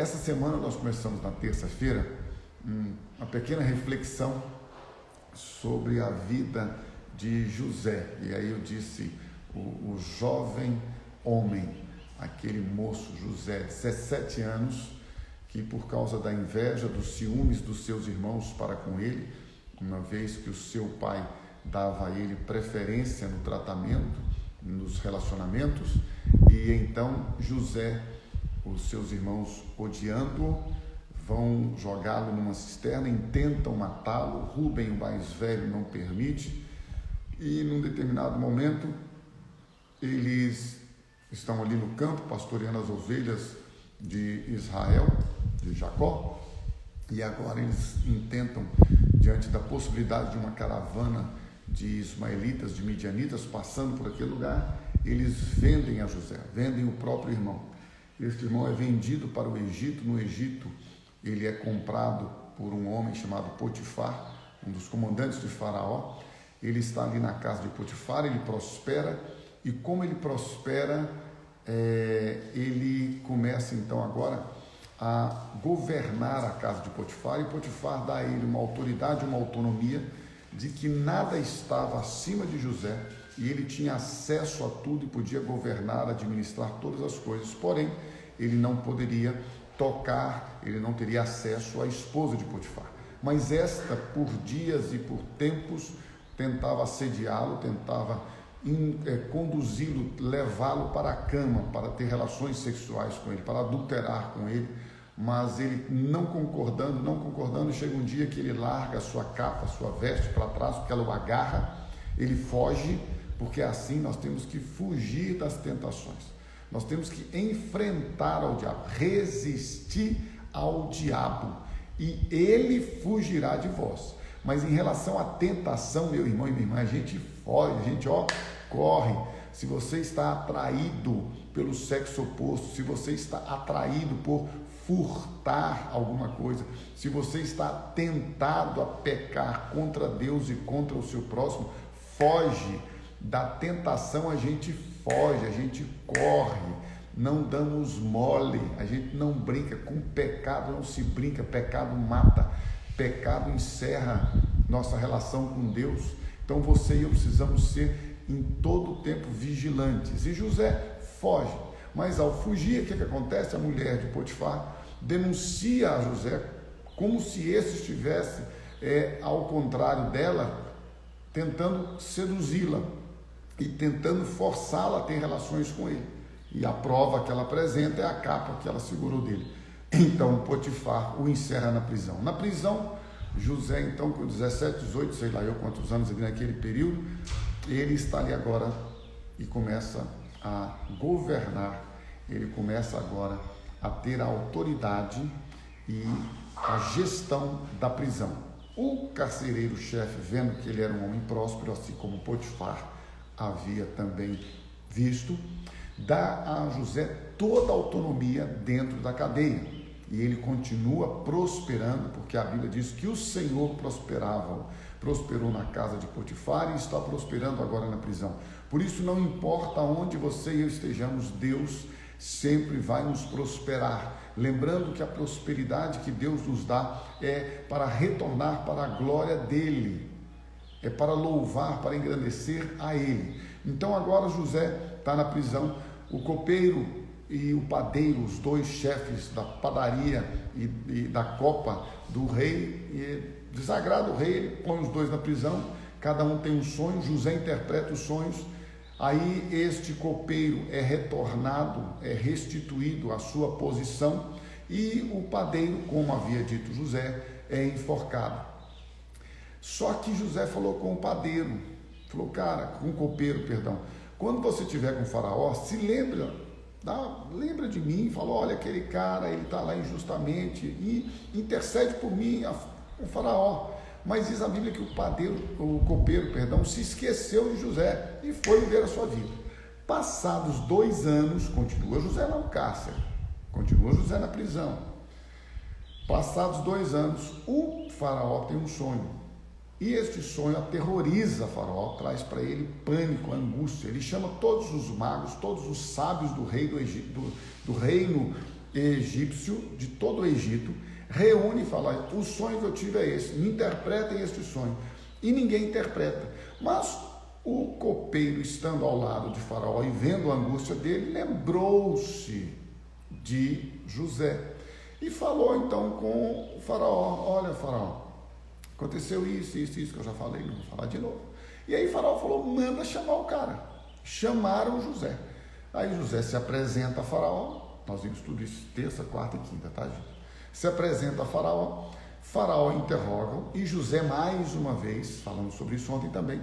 Essa semana nós começamos na terça-feira uma pequena reflexão sobre a vida de José. E aí eu disse, o jovem homem, aquele moço José, 17 anos, que por causa da inveja, dos ciúmes dos seus irmãos para com ele, uma vez que o seu pai dava a ele preferência no tratamento, nos relacionamentos, e então José, os seus irmãos odiando-o, vão jogá-lo numa cisterna, intentam matá-lo. Rúben, o mais velho, não permite, e num determinado momento eles estão ali no campo pastoreando as ovelhas de Israel, de Jacó, e agora eles intentam, diante da possibilidade de uma caravana de ismaelitas, de midianitas passando por aquele lugar, eles vendem a José, vendem o próprio irmão. Este irmão é vendido para o Egito. No Egito ele é comprado por um homem chamado Potifar, um dos comandantes de Faraó. Ele está ali na casa de Potifar, ele prospera, e como ele prospera, ele começa então agora a governar a casa de Potifar, e Potifar dá a ele uma autoridade, uma autonomia, de que nada estava acima de José, e ele tinha acesso a tudo e podia governar, administrar todas as coisas. Porém, ele não poderia tocar, ele não teria acesso à esposa de Potifar. Mas esta, por dias e por tempos, tentava assediá-lo, tentava conduzi-lo, levá-lo para a cama, para ter relações sexuais com ele, para adulterar com ele. Mas ele não concordando, chega um dia que ele larga a sua capa, a sua veste para trás, porque ela o agarra, ele foge, porque assim nós temos que fugir das tentações. Nós temos que enfrentar ao diabo, resistir ao diabo, e ele fugirá de vós. Mas em relação à tentação, meu irmão e minha irmã, a gente foge, a gente corre. Se você está atraído pelo sexo oposto, se você está atraído por furtar alguma coisa, se você está tentado a pecar contra Deus e contra o seu próximo, foge da tentação. A gente foge, a gente corre, não damos mole, a gente não brinca com pecado, não se brinca. Pecado mata, pecado encerra nossa relação com Deus. Então você e eu precisamos ser em todo o tempo vigilantes. E José foge, mas ao fugir, o que acontece? A mulher de Potifar denuncia a José, como se esse estivesse, ao contrário dela, tentando seduzi-la e tentando forçá-la a ter relações com ele. E a prova que ela apresenta é a capa que ela segurou dele. Então Potifar o encerra na prisão. Na prisão, José, então, com 17, 18, sei lá eu quantos anos ali naquele período, ele está ali agora e começa a governar. Ele começa agora a ter a autoridade e a gestão da prisão. O carcereiro-chefe, vendo que ele era um homem próspero, assim como Potifar havia também visto, dá a José toda a autonomia dentro da cadeia. E ele continua prosperando, porque a Bíblia diz que o Senhor prosperou na casa de Potifar e está prosperando agora na prisão. Por isso, não importa onde você e eu estejamos, Deus sempre vai nos prosperar. Lembrando que a prosperidade que Deus nos dá é para retornar para a glória dele, é para louvar, para engrandecer a ele. Então agora José está na prisão. O copeiro e o padeiro, os dois chefes da padaria e da copa do rei, desagrada o rei, ele põe os dois na prisão. Cada um tem um sonho, José interpreta os sonhos. Aí este copeiro é retornado, é restituído à sua posição, e o padeiro, como havia dito José, é enforcado. Só que José falou com o padeiro, com o copeiro, quando você estiver com o faraó, se lembra de mim, falou, olha, aquele cara, ele está lá injustamente, e intercede por mim, o faraó. Mas diz a Bíblia que o copeiro, se esqueceu de José e foi viver a sua vida. Passados 2 anos, continua José no cárcere, continua José na prisão. Passados 2 anos, o faraó tem um sonho. E este sonho aterroriza Faraó, traz para ele pânico, angústia. Ele chama todos os magos, todos os sábios do rei do Egito, do reino egípcio de todo o Egito, reúne e fala: o sonho que eu tive é esse, me interpretem este sonho. E ninguém interpreta. Mas o copeiro, estando ao lado de Faraó e vendo a angústia dele, lembrou-se de José e falou então com o Faraó: olha, Faraó, aconteceu isso, isso, isso que eu já falei, não vou falar de novo. E aí Faraó falou: manda chamar o cara. Chamaram José. Aí José se apresenta a Faraó. Nós vimos tudo isso terça, quarta e quinta, tá, gente? Se apresenta a Faraó. Faraó interroga e José, mais uma vez, falando sobre isso ontem também,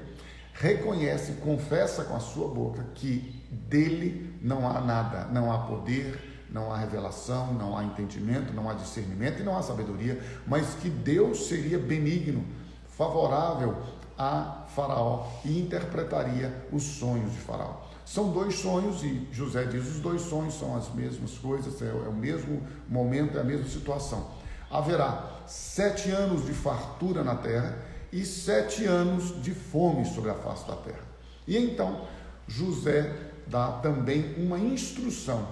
reconhece, confessa com a sua boca que dele não há nada, não há poder, não há revelação, não há entendimento, não há discernimento e não há sabedoria, mas que Deus seria benigno, favorável a Faraó e interpretaria os sonhos de Faraó. São dois sonhos e José diz: os dois sonhos são as mesmas coisas, é o mesmo momento, é a mesma situação. Haverá 7 anos de fartura na terra e 7 anos de fome sobre a face da terra. E então José dá também uma instrução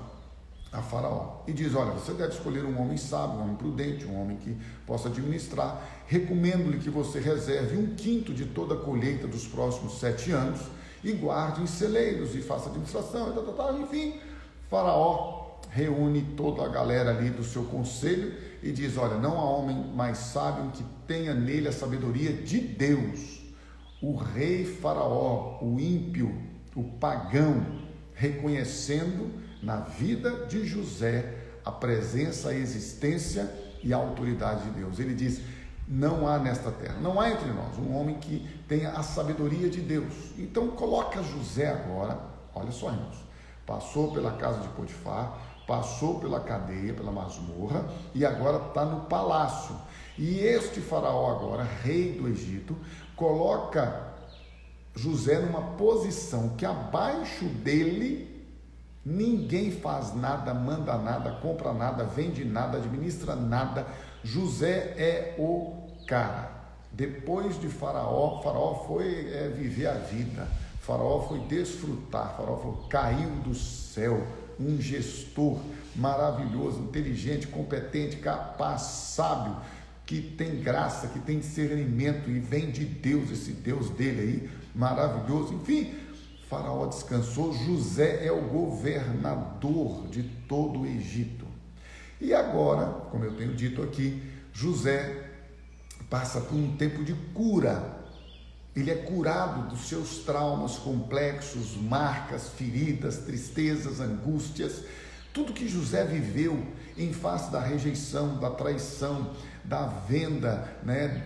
a Faraó e diz: olha, você deve escolher um homem sábio, um homem prudente, um homem que possa administrar. Recomendo-lhe que você reserve 1/5 de toda a colheita dos próximos 7 anos e guarde em celeiros e faça administração, enfim. Faraó reúne toda a galera ali do seu conselho e diz: olha, não há homem mais sábio que tenha nele a sabedoria de Deus. O rei Faraó, o ímpio, o pagão, reconhecendo na vida de José a presença, a existência e a autoridade de Deus. Ele diz: não há nesta terra, não há entre nós um homem que tenha a sabedoria de Deus. Então coloca José agora, olha só, irmãos, passou pela casa de Potifar, passou pela cadeia, pela masmorra e agora está no palácio. E este Faraó agora, rei do Egito, coloca José numa posição que abaixo dele ninguém faz nada, manda nada, compra nada, vende nada, administra nada. José é o cara. Depois de Faraó, Faraó foi viver a vida, Faraó foi desfrutar, Faraó caiu do céu, um gestor maravilhoso, inteligente, competente, capaz, sábio, que tem graça, que tem discernimento e vem de Deus, esse Deus dele aí, maravilhoso. Enfim, Faraó descansou. José é o governador de todo o Egito. E agora, como eu tenho dito aqui, José passa por um tempo de cura. Ele é curado dos seus traumas complexos, marcas, feridas, tristezas, angústias, tudo que José viveu em face da rejeição, da traição, da venda,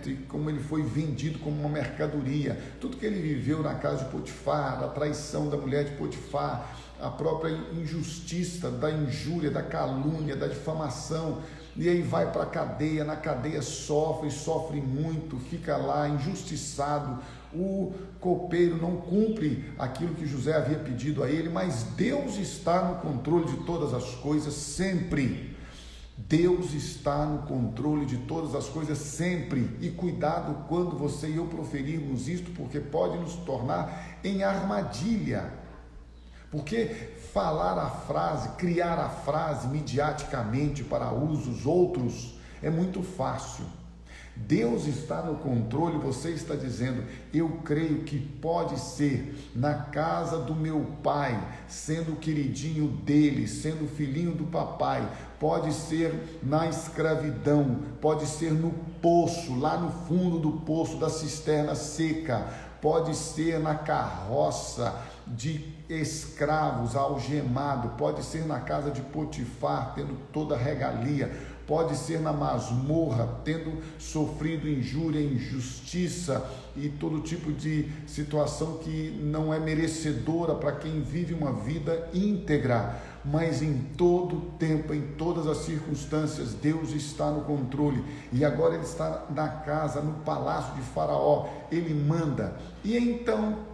de como ele foi vendido como uma mercadoria, tudo que ele viveu na casa de Potifar, da traição da mulher de Potifar, a própria injustiça, da injúria, da calúnia, da difamação, e aí vai para a cadeia, na cadeia sofre muito, fica lá injustiçado. O copeiro não cumpre aquilo que José havia pedido a ele, mas Deus está no controle de todas as coisas sempre. Deus está no controle de todas as coisas sempre. E cuidado quando você e eu proferirmos isto, porque pode nos tornar em armadilha. Porque falar a frase, criar a frase midiaticamente para usos outros é muito fácil. Deus está no controle, você está dizendo: eu creio que pode ser na casa do meu pai, sendo o queridinho dele, sendo o filhinho do papai, pode ser na escravidão, pode ser no poço, lá no fundo do poço da cisterna seca, pode ser na carroça de escravos algemado, pode ser na casa de Potifar, tendo toda a regalia, pode ser na masmorra, tendo sofrido injúria, injustiça e todo tipo de situação que não é merecedora para quem vive uma vida íntegra. Mas em todo tempo, em todas as circunstâncias, Deus está no controle. E agora ele está na casa, no palácio de Faraó, ele manda. E então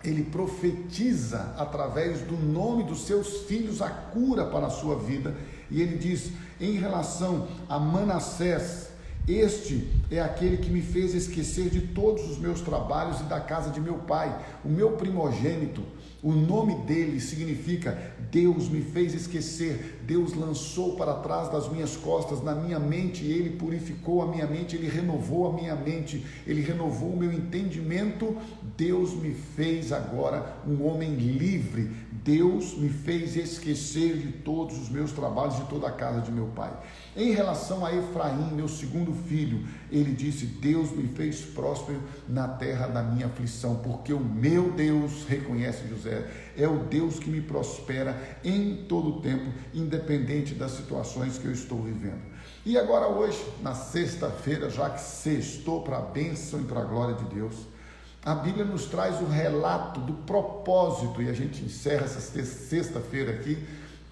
ele profetiza através do nome dos seus filhos a cura para a sua vida. E ele diz: em relação a Manassés, este é aquele que me fez esquecer de todos os meus trabalhos e da casa de meu pai, o meu primogênito, O nome dele significa Deus me fez esquecer, Deus lançou para trás das minhas costas, na minha mente, ele purificou a minha mente, ele renovou a minha mente, ele renovou o meu entendimento. Deus me fez agora um homem livre, Deus me fez esquecer de todos os meus trabalhos, de toda a casa de meu pai. Em relação a Efraim, meu segundo filho, ele disse: Deus me fez próspero na terra da minha aflição, porque o meu Deus, reconhece José, é o Deus que me prospera em todo o tempo, independente das situações que eu estou vivendo. E agora hoje, na sexta-feira, já que sextou para a bênção e para a glória de Deus, a Bíblia nos traz o relato do propósito, e a gente encerra essa sexta-feira aqui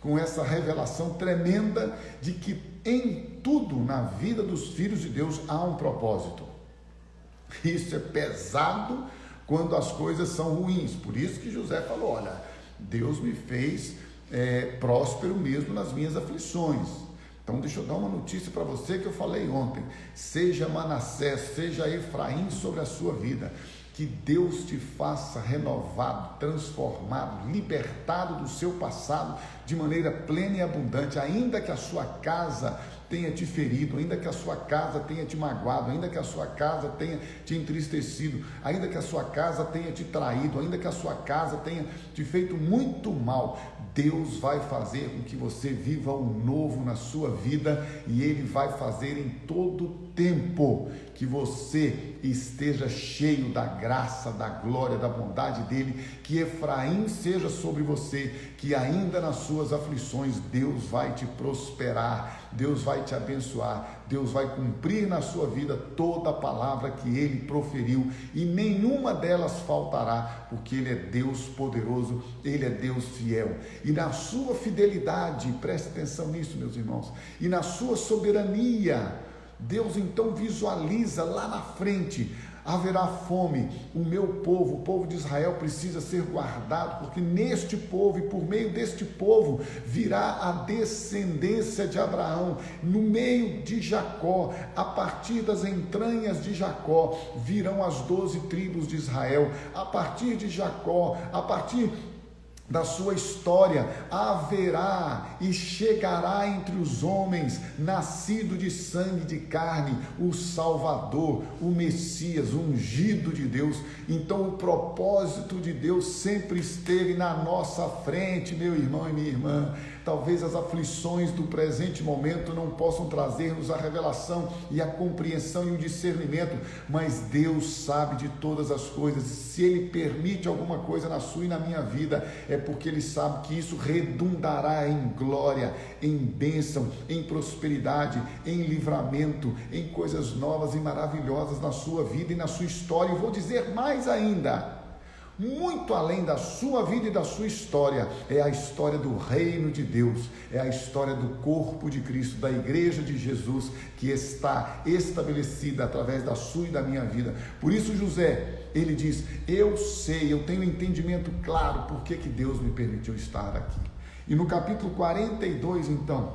com essa revelação tremenda de que em tudo na vida dos filhos de Deus há um propósito. Isso é pesado quando as coisas são ruins. Por isso que José falou: olha, Deus me fez próspero mesmo nas minhas aflições. Então deixa eu dar uma notícia para você que eu falei ontem: seja Manassés, seja Efraim sobre a sua vida, que Deus te faça renovado, transformado, libertado do seu passado de maneira plena e abundante, ainda que a sua casa tenha te ferido, ainda que a sua casa tenha te magoado, ainda que a sua casa tenha te entristecido, ainda que a sua casa tenha te traído, ainda que a sua casa tenha te feito muito mal, Deus vai fazer com que você viva um novo na sua vida, e Ele vai fazer em todo tempo que você esteja cheio da graça, da glória, da bondade dEle, que Efraim seja sobre você, que ainda nas suas aflições Deus vai te prosperar, Deus vai te abençoar, Deus vai cumprir na sua vida toda a palavra que Ele proferiu, e nenhuma delas faltará, porque Ele é Deus poderoso, Ele é Deus fiel, e na sua fidelidade, preste atenção nisso, meus irmãos, e na sua soberania, Deus então visualiza lá na frente: haverá fome, o meu povo, o povo de Israel precisa ser guardado, porque neste povo e por meio deste povo virá a descendência de Abraão, no meio de Jacó, a partir das entranhas de Jacó virão as 12 tribos de Israel, a partir de Jacó, a partir da sua história, haverá e chegará entre os homens, nascido de sangue e de carne, o Salvador, o Messias, o ungido de Deus. Então o propósito de Deus sempre esteve na nossa frente, meu irmão e minha irmã. Talvez as aflições do presente momento não possam trazer-nos a revelação e a compreensão e o discernimento, mas Deus sabe de todas as coisas. Se Ele permite alguma coisa na sua e na minha vida, é porque Ele sabe que isso redundará em glória, em bênção, em prosperidade, em livramento, em coisas novas e maravilhosas na sua vida e na sua história. E vou dizer mais ainda: muito além da sua vida e da sua história, é a história do reino de Deus, é a história do corpo de Cristo, da igreja de Jesus, que está estabelecida através da sua e da minha vida. Por isso José, ele diz: eu sei, eu tenho entendimento claro por que Deus me permitiu estar aqui. E no capítulo 42 então,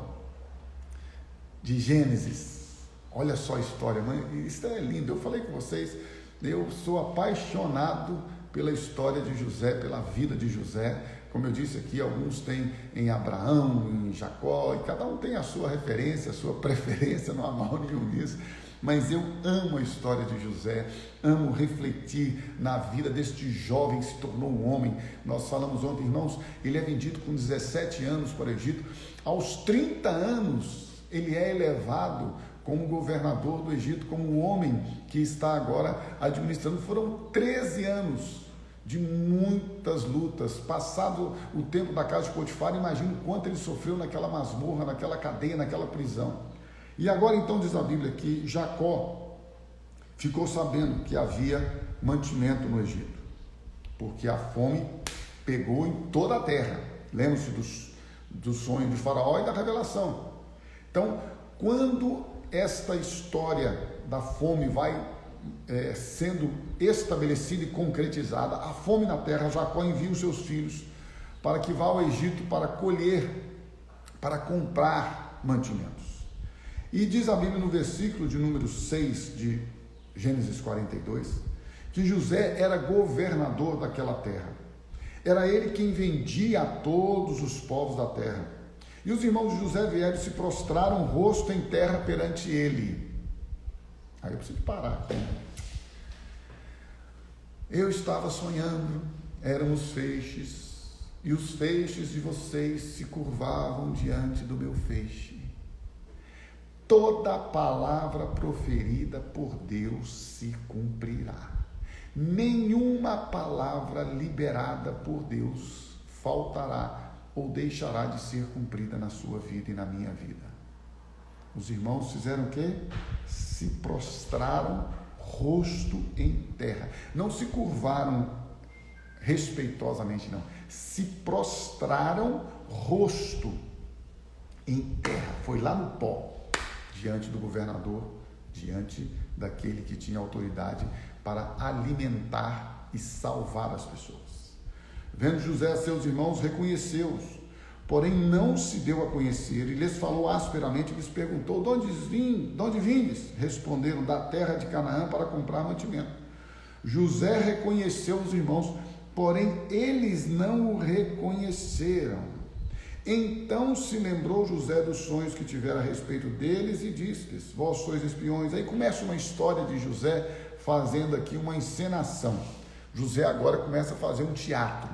de Gênesis, olha só a história, isso é lindo. Eu falei com vocês, eu sou apaixonado pela história de José, pela vida de José. Como eu disse aqui, alguns têm em Abraão, em Jacó, e cada um tem a sua referência, a sua preferência, não há mal nenhum nisso, mas eu amo a história de José, amo refletir na vida deste jovem que se tornou um homem. Nós falamos ontem, irmãos, ele é vendido com 17 anos para o Egito, aos 30 anos ele é elevado como governador do Egito, como o homem que está agora administrando. Foram 13 anos de muitas lutas. Passado o tempo da casa de Potifar, imagina o quanto ele sofreu naquela masmorra, naquela cadeia, naquela prisão. E agora então diz a Bíblia que Jacó ficou sabendo que havia mantimento no Egito, porque a fome pegou em toda a terra. Lembre-se do sonho de Faraó e da revelação. Então, quando esta história da fome vai sendo estabelecida e concretizada, a fome na terra, Jacó envia os seus filhos para que vá ao Egito para colher, para comprar mantimentos. E diz a Bíblia no versículo de número 6 de Gênesis 42, que José era governador daquela terra. Era ele quem vendia a todos os povos da terra. E os irmãos de José vieram e se prostraram rosto em terra perante ele. Aí eu preciso parar aqui. Eu estava sonhando, éramos feixes, e os feixes de vocês se curvavam diante do meu feixe. Toda palavra proferida por Deus se cumprirá. Nenhuma palavra liberada por Deus faltará ou deixará de ser cumprida na sua vida e na minha vida. Os irmãos fizeram o quê? Se prostraram rosto em terra. Não se curvaram respeitosamente, não. Se prostraram rosto em terra. Foi lá no pó, diante do governador, diante daquele que tinha autoridade para alimentar e salvar as pessoas. Vendo José a seus irmãos, reconheceu-os, porém não se deu a conhecer, e lhes falou asperamente e lhes perguntou: de onde vindes? Responderam: da terra de Canaã, para comprar mantimento. José reconheceu os irmãos, porém eles não o reconheceram. Então se lembrou José dos sonhos que tivera a respeito deles e disse-lhes: vós sois espiões. Aí começa uma história de José fazendo aqui uma encenação. José agora começa a fazer um teatro,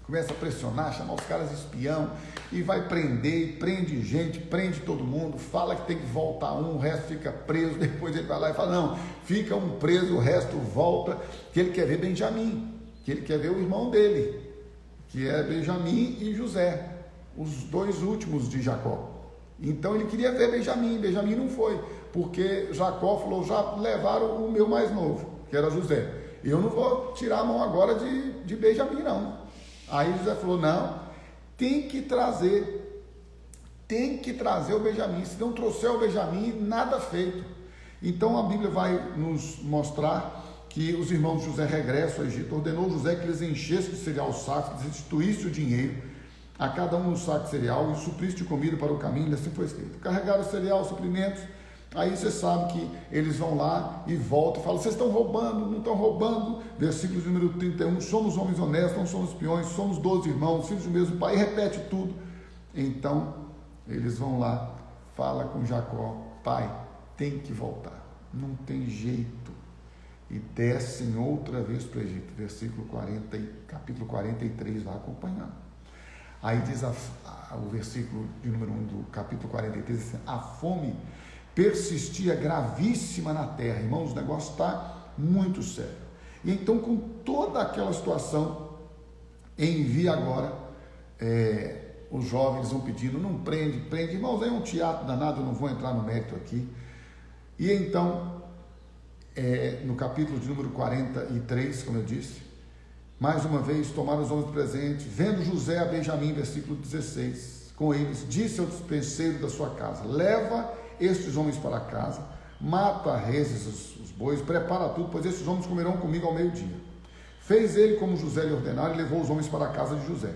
começa a pressionar, chamar os caras de espião, e vai prender, prende gente, prende todo mundo, fala que tem que voltar um, o resto fica preso. Depois ele vai lá e fala: não, fica um preso, o resto volta, que ele quer ver Benjamim, que ele quer ver o irmão dele, que é Benjamim e José, os dois últimos de Jacó. Então ele queria ver Benjamim não foi, porque Jacó falou: já levaram o meu mais novo, que era José, eu não vou tirar a mão agora de Benjamim, não. Aí José falou: não, tem que trazer o Benjamim, se não trouxer o Benjamim, nada feito. Então a Bíblia vai nos mostrar que os irmãos de José regressam ao Egito. Ordenou José que eles enchessem de cereal os sacos, restituísse o dinheiro a cada um no saco de cereal e suprisse de comida para o caminho, e assim foi escrito. Carregaram cereal, suprimentos. Aí você sabe que eles vão lá e voltam e falam: vocês estão roubando, não estão roubando? Versículo de número 31, somos homens honestos, não somos espiões, somos 12 irmãos, filhos do mesmo pai, e repete tudo. Então eles vão lá, fala com Jacó: pai, tem que voltar, não tem jeito, e descem outra vez para o Egito. Versículo 40, capítulo 43, vai acompanhando. Aí diz o versículo de número 1 do capítulo 43, assim: a fome persistia gravíssima na terra. Irmãos, o negócio está muito sério. E então, com toda aquela situação, envia agora, os jovens vão pedindo: não prende. Irmãos, é um teatro danado, eu não vou entrar no mérito aqui. E então, no capítulo de número 43, como eu disse, mais uma vez tomaram os homens presentes, vendo José a Benjamim, versículo 16, com eles, disse ao despenseiro da sua casa: leva estes homens para casa, mata reses, os bois, prepara tudo, pois estes homens comerão comigo ao meio-dia. Fez ele como José lhe ordenara e levou os homens para a casa de José.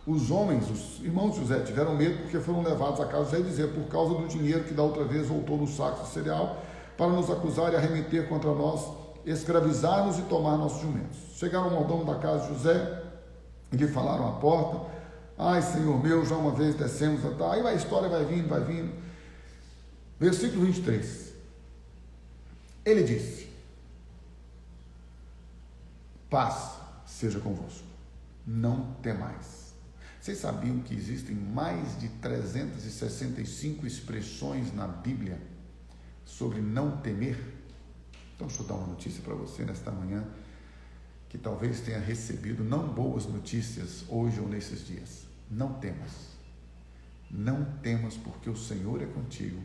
Os homens, os irmãos de José, tiveram medo, porque foram levados à casa de José, e dizer: por causa do dinheiro que da outra vez voltou nos sacos de cereal, para nos acusar e arremeter contra nós, escravizar-nos e tomar nossos jumentos. Chegaram ao mordomo da casa de José e lhe falaram à porta: ai, senhor meu, já uma vez descemos, aí a história vai vindo. Versículo 23, ele disse: paz seja convosco, não temais. Vocês sabiam que existem mais de 365 expressões na Bíblia sobre não temer? Então deixa eu dar uma notícia para você nesta manhã, que talvez tenha recebido não boas notícias hoje ou nesses dias. Não temas, porque o Senhor é contigo.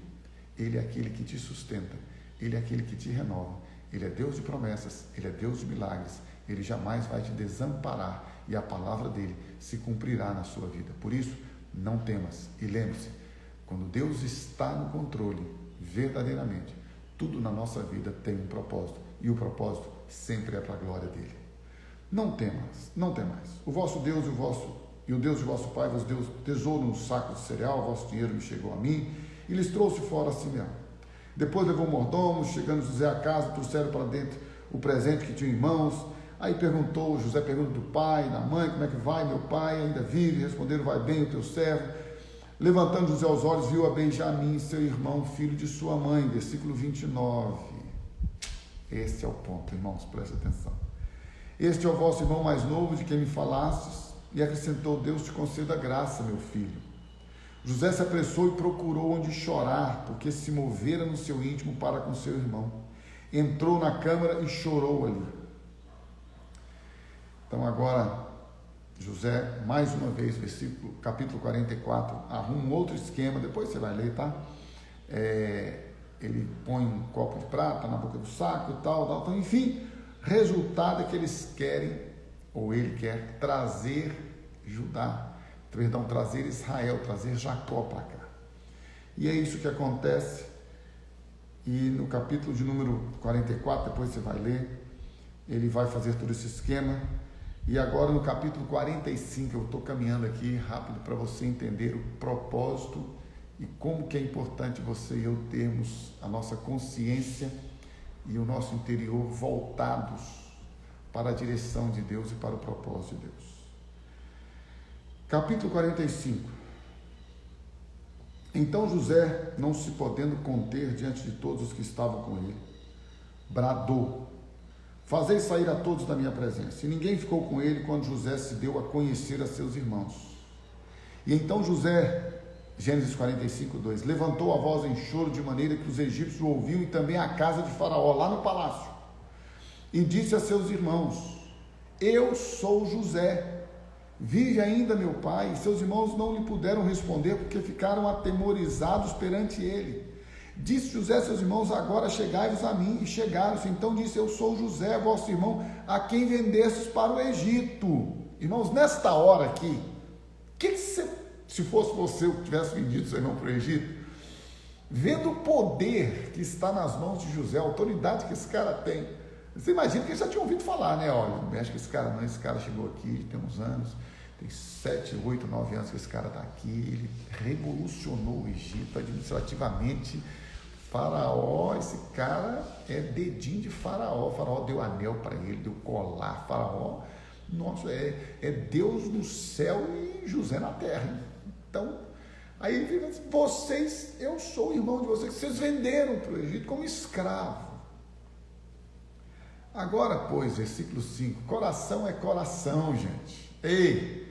Ele é aquele que te sustenta, Ele é aquele que te renova, Ele é Deus de promessas, Ele é Deus de milagres, Ele jamais vai te desamparar, e a palavra dEle se cumprirá na sua vida. Por isso, não temas, e lembre-se, quando Deus está no controle, verdadeiramente, tudo na nossa vida tem um propósito, e o propósito sempre é para a glória dEle. Não temais, o vosso Deus e o Deus de vosso Pai vos deu tesouro no saco de cereal, o vosso dinheiro me chegou a mim, e lhes trouxe fora a Simeão. Depois levou mordomos, chegando José à casa, trouxeram para dentro o presente que tinha em mãos. Aí José pergunta do pai, da mãe, como é que vai? Meu pai ainda vive? Responderam, vai bem o teu servo. Levantando José os olhos, viu a Benjamim, seu irmão, filho de sua mãe. Versículo 29. Esse é o ponto, irmãos, presta atenção. Este é o vosso irmão mais novo, de quem me falastes, e acrescentou, Deus te conceda graça, meu filho. José se apressou e procurou onde chorar, porque se movera no seu íntimo para com seu irmão. Entrou na câmara e chorou ali. Então agora, José, mais uma vez, capítulo 44, arruma um outro esquema, depois você vai ler, tá? Ele põe um copo de prata na boca do saco e tal, então, enfim, resultado é que eles querem, ou ele quer, trazer Israel, trazer Jacó para cá. E é isso que acontece, e no capítulo de número 44, depois você vai ler, ele vai fazer todo esse esquema, e agora no capítulo 45, eu estou caminhando aqui rápido para você entender o propósito e como que é importante você e eu termos a nossa consciência e o nosso interior voltados para a direção de Deus e para o propósito de Deus. Capítulo 45. Então José, não se podendo conter diante de todos os que estavam com ele, bradou, fazei sair a todos da minha presença. E ninguém ficou com ele quando José se deu a conhecer a seus irmãos. E então José, Gênesis 45, 2, levantou a voz em choro de maneira que os egípcios o ouviam e também a casa de Faraó, lá no palácio. E disse a seus irmãos, eu sou José, vive ainda meu pai? E seus irmãos não lhe puderam responder porque ficaram atemorizados perante ele. Disse José a seus irmãos, agora chegai-vos a mim. E chegaram-se. Então disse, eu sou José, vosso irmão, a quem vendestes para o Egito. Irmãos, nesta hora aqui, se fosse você que tivesse vendido seu irmão para o Egito, vendo o poder que está nas mãos de José, a autoridade que esse cara tem, você imagina que eles já tinham ouvido falar, né? Olha, não mexe com esse cara não, esse cara chegou aqui tem uns anos, tem 7, 8, 9 anos que esse cara está aqui, ele revolucionou o Egito administrativamente. Faraó, esse cara é dedinho de Faraó. Faraó deu anel para ele, deu colar. Faraó, nossa, é Deus no céu e José na terra. Então, aí ele fica assim, eu sou o irmão de vocês, vocês venderam para o Egito como escravo. Agora, pois, versículo 5, coração é coração, gente. Ei,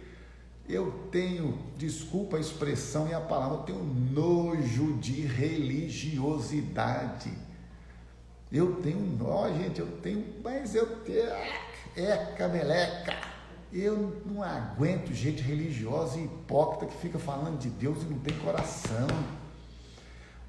eu tenho, desculpa a expressão e a palavra, eu tenho nojo de religiosidade. Meleca. Eu não aguento gente religiosa e hipócrita que fica falando de Deus e não tem coração.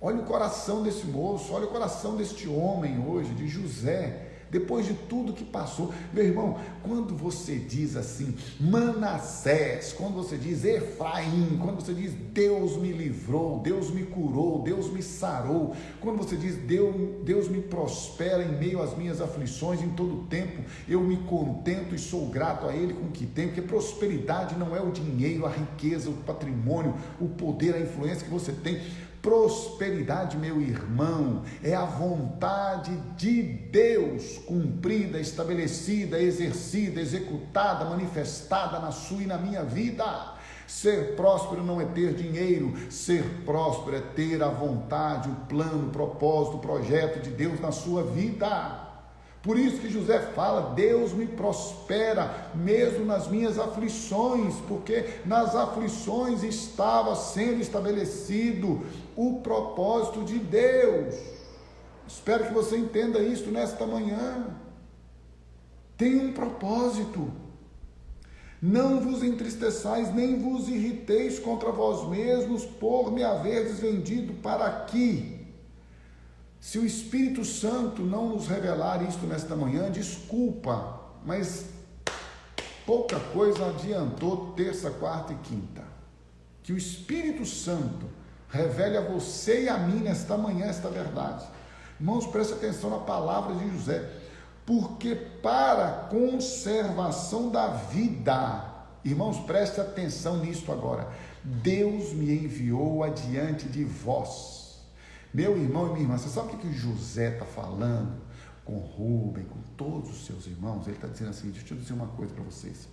Olha o coração desse moço, olha o coração deste homem hoje, de José. Depois de tudo que passou, meu irmão, quando você diz assim, Manassés, quando você diz Efraim, quando você diz Deus me livrou, Deus me curou, Deus me sarou, quando você diz Deus me prospera em meio às minhas aflições, em todo tempo, eu me contento e sou grato a Ele com o que tenho, porque prosperidade não é o dinheiro, a riqueza, o patrimônio, o poder, a influência que você tem. Prosperidade, meu irmão, é a vontade de Deus cumprida, estabelecida, exercida, executada, manifestada na sua e na minha vida. Ser próspero não é ter dinheiro, ser próspero é ter a vontade, o plano, o propósito, o projeto de Deus na sua vida. Por isso que José fala, Deus me prospera, mesmo nas minhas aflições, porque nas aflições estava sendo estabelecido o propósito de Deus. Espero que você entenda isso nesta manhã. Tem um propósito. Não vos entristeçais, nem vos irriteis contra vós mesmos, por me haverdes vendido para aqui. Se o Espírito Santo não nos revelar isto nesta manhã, desculpa, mas pouca coisa adiantou terça, quarta e quinta. Que o Espírito Santo revele a você e a mim nesta manhã esta verdade. Irmãos, preste atenção na palavra de José, porque para a conservação da vida, irmãos, preste atenção nisto agora, Deus me enviou adiante de vós. Meu irmão e minha irmã, você sabe o que José está falando? com Rubem, com todos os seus irmãos, ele está dizendo assim, deixa eu dizer uma coisa para vocês.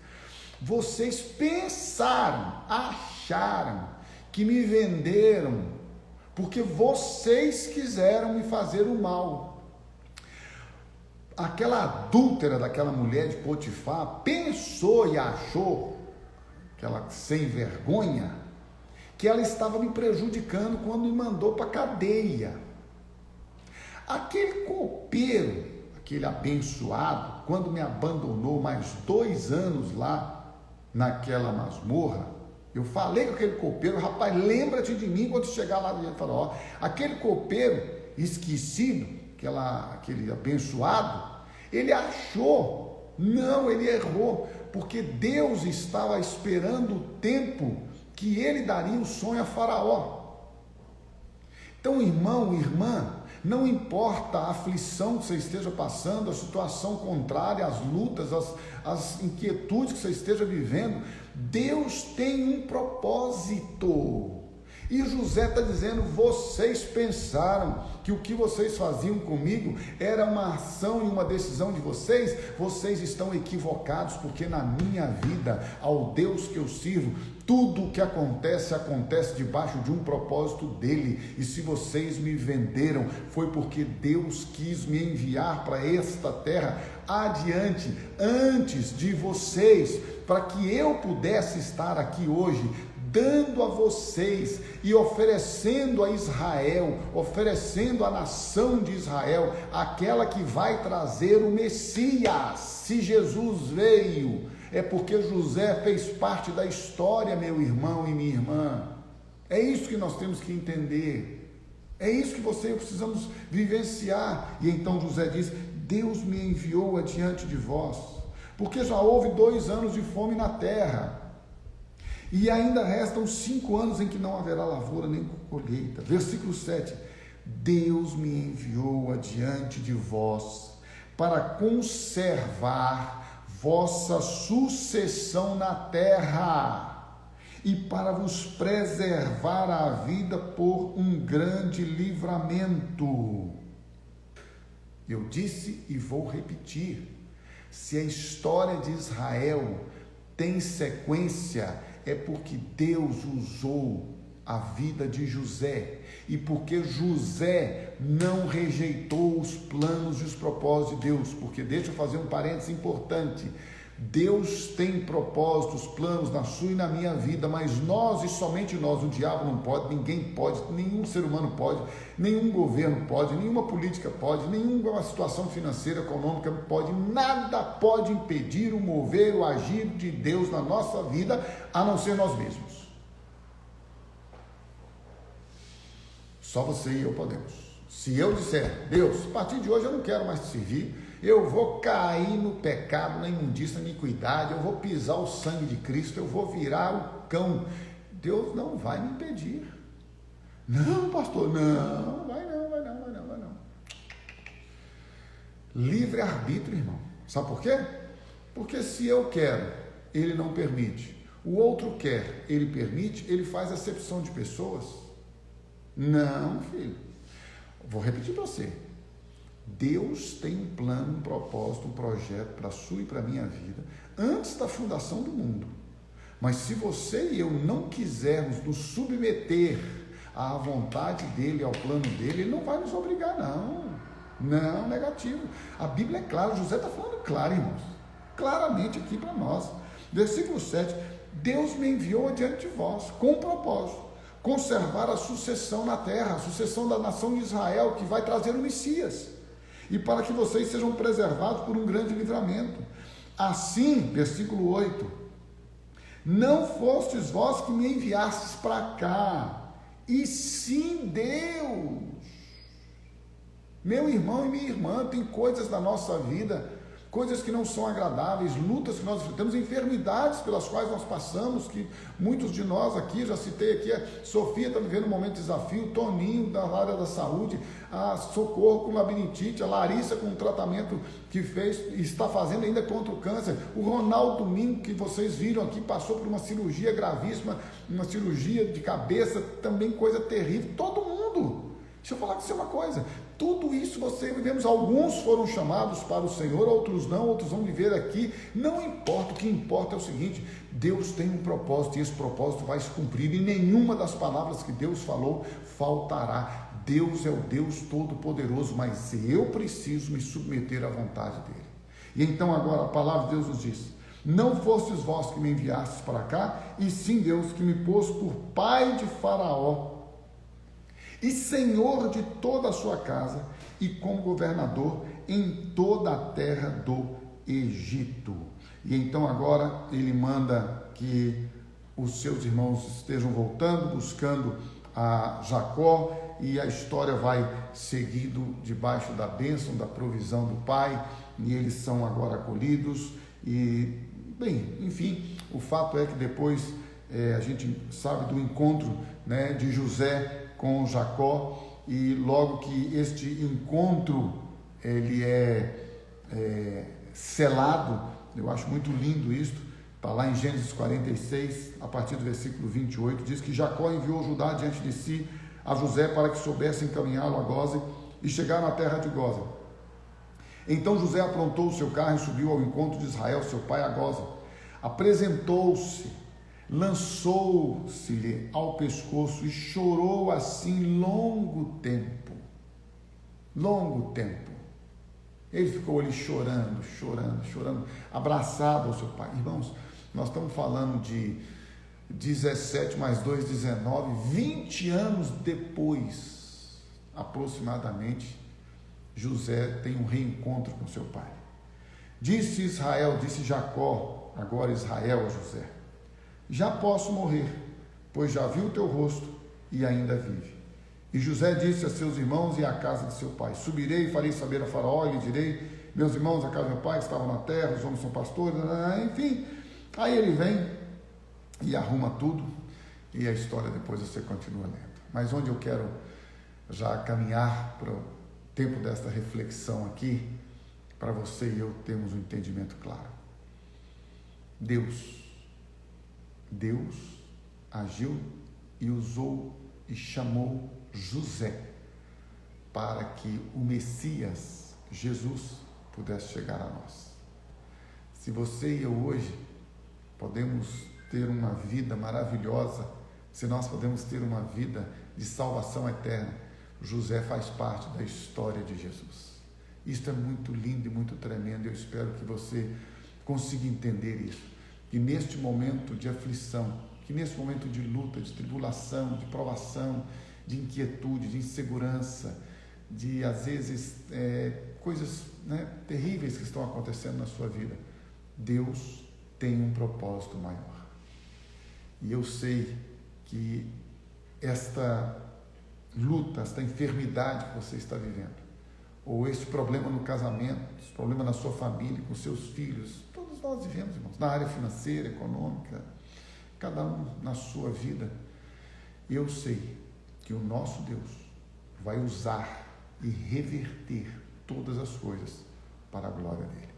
Vocês pensaram, acharam que me venderam, porque vocês quiseram me fazer o mal. Aquela adúltera daquela mulher de Potifar pensou e achou, aquela sem vergonha, que ela estava me prejudicando quando me mandou para a cadeia. Aquele copeiro, aquele abençoado, quando me abandonou mais 2 anos lá naquela masmorra, eu falei com aquele copeiro, rapaz, lembra-te de mim quando chegar lá dentro. Falou, ó, aquele copeiro esquecido, aquele abençoado, ele achou, não, ele errou, porque Deus estava esperando o tempo que ele daria o sonho a Faraó. Então, irmão, irmã, não importa a aflição que você esteja passando, a situação contrária, as lutas, as inquietudes que você esteja vivendo, Deus tem um propósito. E José está dizendo, vocês pensaram que o que vocês faziam comigo era uma ação e uma decisão de vocês estão equivocados, porque na minha vida, ao Deus que eu sirvo, tudo o que acontece, acontece debaixo de um propósito dele, e se vocês me venderam, foi porque Deus quis me enviar para esta terra adiante, antes de vocês, para que eu pudesse estar aqui hoje, dando a vocês e oferecendo a Israel, oferecendo à nação de Israel, aquela que vai trazer o Messias. Se Jesus veio, é porque José fez parte da história, meu irmão e minha irmã. É isso que nós temos que entender. É isso que você e eu precisamos vivenciar. E então José diz, Deus me enviou adiante de vós, porque já houve 2 anos de fome na terra, e ainda restam 5 anos em que não haverá lavoura nem colheita. Versículo 7, Deus me enviou adiante de vós, para conservar vossa sucessão na terra, e para vos preservar a vida por um grande livramento. Eu disse e vou repetir, se a história de Israel tem sequência, é porque Deus usou a vida de José, e porque José não rejeitou os planos e os propósitos de Deus, porque deixa eu fazer um parênteses importante, Deus tem propósitos, planos na sua e na minha vida, mas nós e somente nós, o diabo não pode, ninguém pode, nenhum ser humano pode, nenhum governo pode, nenhuma política pode, nenhuma situação financeira, econômica pode, nada pode impedir o mover, o agir de Deus na nossa vida, a não ser nós mesmos. Só você e eu podemos. Se eu disser, Deus, a partir de hoje eu não quero mais te servir, eu vou cair no pecado, na imundícia, na iniquidade, eu vou pisar o sangue de Cristo, eu vou virar o cão, Deus não vai me impedir. Não, pastor, não, vai não. Livre-arbítrio, irmão. Sabe por quê? Porque se eu quero, ele não permite. O outro quer, ele permite, ele faz acepção de pessoas. Não, filho. Vou repetir para você. Deus tem um plano, um propósito, um projeto para a sua e para a minha vida, antes da fundação do mundo. Mas se você e eu não quisermos nos submeter à vontade dele, ao plano dele, ele não vai nos obrigar, não. Não, negativo. A Bíblia é clara, José está falando claro, irmãos. Claramente aqui para nós. Versículo 7, Deus me enviou adiante de vós, com um propósito, conservar a sucessão na terra, a sucessão da nação de Israel, que vai trazer o Messias, e para que vocês sejam preservados por um grande livramento. Assim, versículo 8, não fostes vós que me enviastes para cá, e sim Deus. Meu irmão e minha irmã, tem coisas da nossa vida, coisas que não são agradáveis, lutas que nós enfrentamos, enfermidades pelas quais nós passamos, que muitos de nós aqui, já citei aqui, a Sofia está vivendo um momento de desafio, o Toninho da área da saúde, a Socorro com labirintite, a Larissa com um tratamento que fez e está fazendo ainda contra o câncer, o Ronaldo Domingo, que vocês viram aqui, passou por uma cirurgia gravíssima, uma cirurgia de cabeça, também coisa terrível, todo mundo Deixa eu falar com você uma coisa, tudo isso você vivemos, alguns foram chamados para o Senhor, outros não, outros vão viver aqui, não importa, o que importa é o seguinte, Deus tem um propósito e esse propósito vai se cumprir e nenhuma das palavras que Deus falou faltará. Deus é o Deus Todo-Poderoso, mas eu preciso me submeter à vontade dEle. E então agora a palavra de Deus nos diz, não fostes vós que me enviastes para cá, e sim Deus que me pôs por pai de Faraó, e senhor de toda a sua casa, e como governador em toda a terra do Egito. E então agora ele manda que os seus irmãos estejam voltando, buscando a Jacó, e a história vai seguindo debaixo da bênção, da provisão do pai, e eles são agora acolhidos, e, bem, enfim, o fato é que depois a gente sabe do encontro, né, de José com Jacó, e logo que este encontro ele é selado, eu acho muito lindo isto, está lá em Gênesis 46, a partir do versículo 28, diz que Jacó enviou Judá diante de si a José para que soubesse encaminhá-lo a Gósen, e chegaram à terra de Gósen. Então José aprontou o seu carro e subiu ao encontro de Israel, seu pai, a Gósen. Apresentou-se, lançou-se-lhe ao pescoço e chorou assim longo tempo. Longo tempo. Ele ficou ali chorando, abraçado ao seu pai. Irmãos, nós estamos falando de 17 mais 2, 19, 20 anos depois, aproximadamente, José tem um reencontro com seu pai. Disse Jacó, agora Israel a José, já posso morrer, pois já vi o teu rosto e ainda vive. E José disse a seus irmãos e à casa de seu pai, subirei e farei saber a Faraó e lhe direi, meus irmãos, a casa do meu pai, que estavam na terra, os homens são pastores, enfim. Aí ele vem e arruma tudo, e a história depois você continua lendo. Mas onde eu quero já caminhar para o tempo desta reflexão aqui, para você e eu termos um entendimento claro. Deus agiu e usou e chamou José para que o Messias, Jesus, pudesse chegar a nós. Se você e eu hoje podemos ter uma vida maravilhosa, se nós podemos ter uma vida de salvação eterna, José faz parte da história de Jesus. Isto é muito lindo e muito tremendo, eu espero que você consiga entender isso, que neste momento de aflição, que nesse momento de luta, de tribulação, de provação, de inquietude, de insegurança, de às vezes coisas, né, terríveis que estão acontecendo na sua vida, Deus tem um propósito maior. E eu sei que esta luta, esta enfermidade que você está vivendo, ou esse problema no casamento, esse problema na sua família, com seus filhos, todos nós vivemos, irmãos, na área financeira, econômica, cada um na sua vida. E eu sei que o nosso Deus vai usar e reverter todas as coisas para a glória dele.